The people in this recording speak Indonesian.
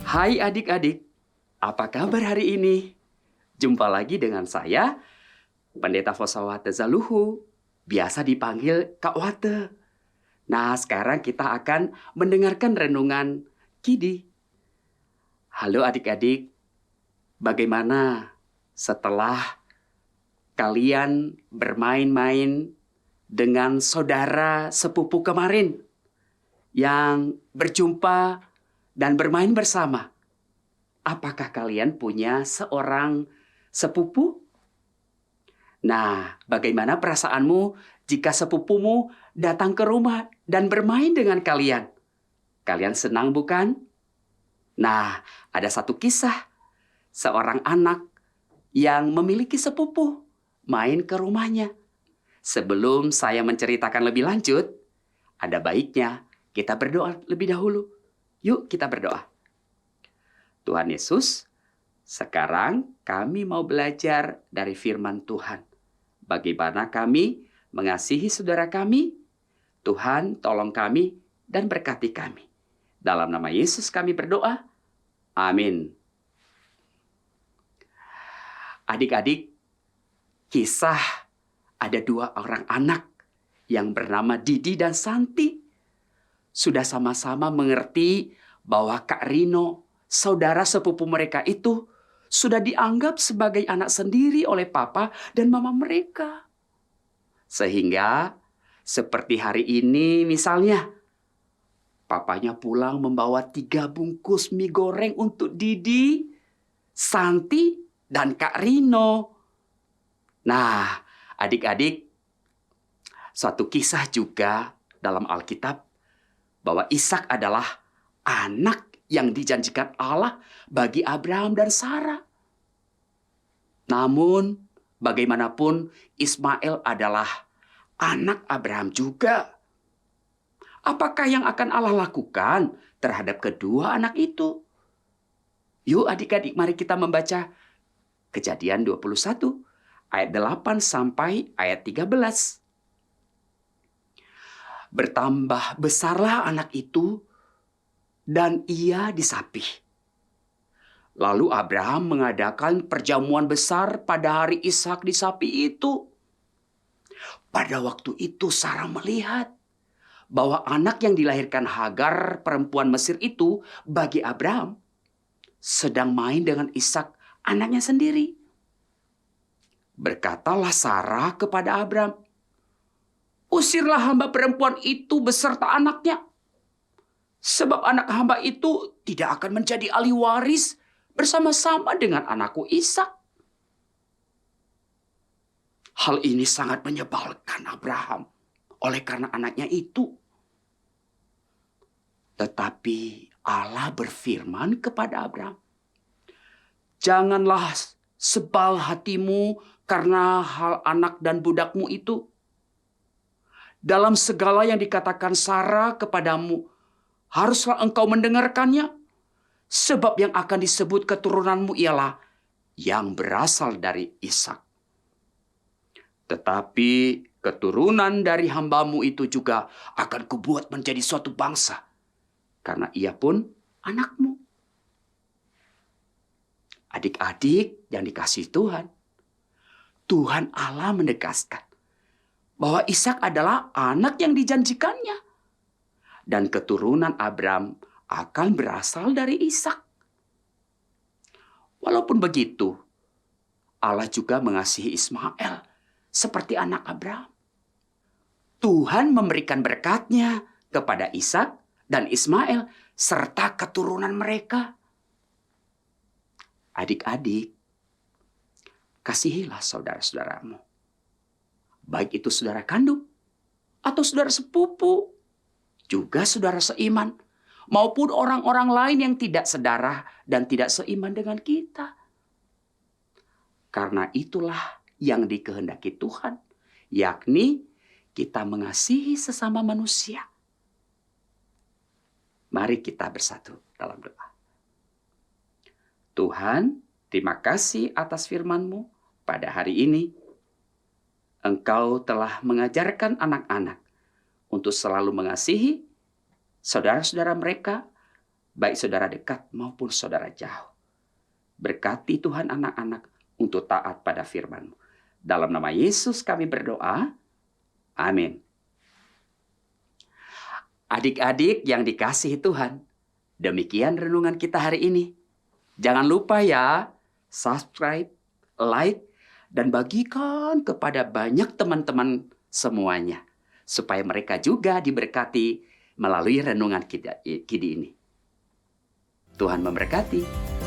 Hai adik-adik, apa kabar hari ini? Jumpa lagi dengan saya, Pendeta Fosawate Zaluhu, biasa dipanggil Kak Wate. Nah, sekarang kita akan mendengarkan renungan Kidi. Halo adik-adik, bagaimana setelah kalian bermain-main dengan saudara sepupu kemarin yang berjumpa dan bermain bersama? Apakah kalian punya seorang sepupu? Nah, bagaimana perasaanmu jika sepupumu datang ke rumah dan bermain dengan kalian? Kalian senang bukan? Nah, ada satu kisah. Seorang anak yang memiliki sepupu main ke rumahnya. Sebelum saya menceritakan lebih lanjut, ada baiknya kita berdoa lebih dahulu. Yuk kita berdoa. Tuhan Yesus, sekarang kami mau belajar dari firman Tuhan. Bagaimana kami mengasihi saudara kami. Tuhan tolong kami dan berkati kami. Dalam nama Yesus kami berdoa. Amin. Adik-adik, kisah ada dua orang anak yang bernama Didi dan Santi. Sudah sama-sama mengerti bahwa Kak Rino, saudara sepupu mereka itu, sudah dianggap sebagai anak sendiri oleh papa dan mama mereka. Sehingga seperti hari ini misalnya, papanya pulang membawa 3 bungkus mie goreng untuk Didi, Santi, dan Kak Rino. Nah, adik-adik, suatu kisah juga dalam Alkitab bahwa Ishak adalah anak yang dijanjikan Allah bagi Abraham dan Sarah. Namun, bagaimanapun Ismail adalah anak Abraham juga. Apakah yang akan Allah lakukan terhadap kedua anak itu? Yuk adik-adik, mari kita membaca Kejadian 21 ayat 8 sampai ayat 13. Bertambah besarlah anak itu dan ia disapih. Lalu Abraham mengadakan perjamuan besar pada hari Ishak disapi itu. Pada waktu itu Sarah melihat bahwa anak yang dilahirkan Hagar perempuan Mesir itu bagi Abraham sedang main dengan Ishak anaknya sendiri. Berkatalah Sarah kepada Abraham, "Usirlah hamba perempuan itu beserta anaknya. Sebab anak hamba itu tidak akan menjadi ahli waris bersama-sama dengan anakku Ishak." Hal ini sangat menyebalkan Abraham oleh karena anaknya itu. Tetapi Allah berfirman kepada Abraham, "Janganlah sebal hatimu karena hal anak dan budakmu itu. Dalam segala yang dikatakan Sarah kepadamu, haruslah engkau mendengarkannya. Sebab yang akan disebut keturunanmu ialah yang berasal dari Ishak. Tetapi keturunan dari hambamu itu juga akan kubuat menjadi suatu bangsa, karena ia pun anakmu." Adik-adik yang dikasihi Tuhan, Tuhan Allah menegaskan bahwa Ishak adalah anak yang dijanjikannya. Dan keturunan Abraham akan berasal dari Ishak. Walaupun begitu, Allah juga mengasihi Ismail seperti anak Abraham. Tuhan memberikan berkat-Nya kepada Ishak dan Ismail serta keturunan mereka. Adik-adik, kasihilah saudara-saudaramu. Baik itu saudara kandung atau saudara sepupu, juga saudara seiman, maupun orang-orang lain yang tidak sedarah dan tidak seiman dengan kita. Karena itulah yang dikehendaki Tuhan, yakni kita mengasihi sesama manusia. Mari kita bersatu dalam doa. Tuhan, terima kasih atas firman-Mu pada hari ini. Engkau telah mengajarkan anak-anak untuk selalu mengasihi saudara-saudara mereka, baik saudara dekat maupun saudara jauh. Berkati Tuhan anak-anak untuk taat pada firman-Mu. Dalam nama Yesus kami berdoa. Amin. Adik-adik yang dikasihi Tuhan, demikian renungan kita hari ini. Jangan lupa ya, subscribe, like, dan bagikan kepada banyak teman-teman semuanya, supaya mereka juga diberkati melalui renungan kita ini. Tuhan memberkati.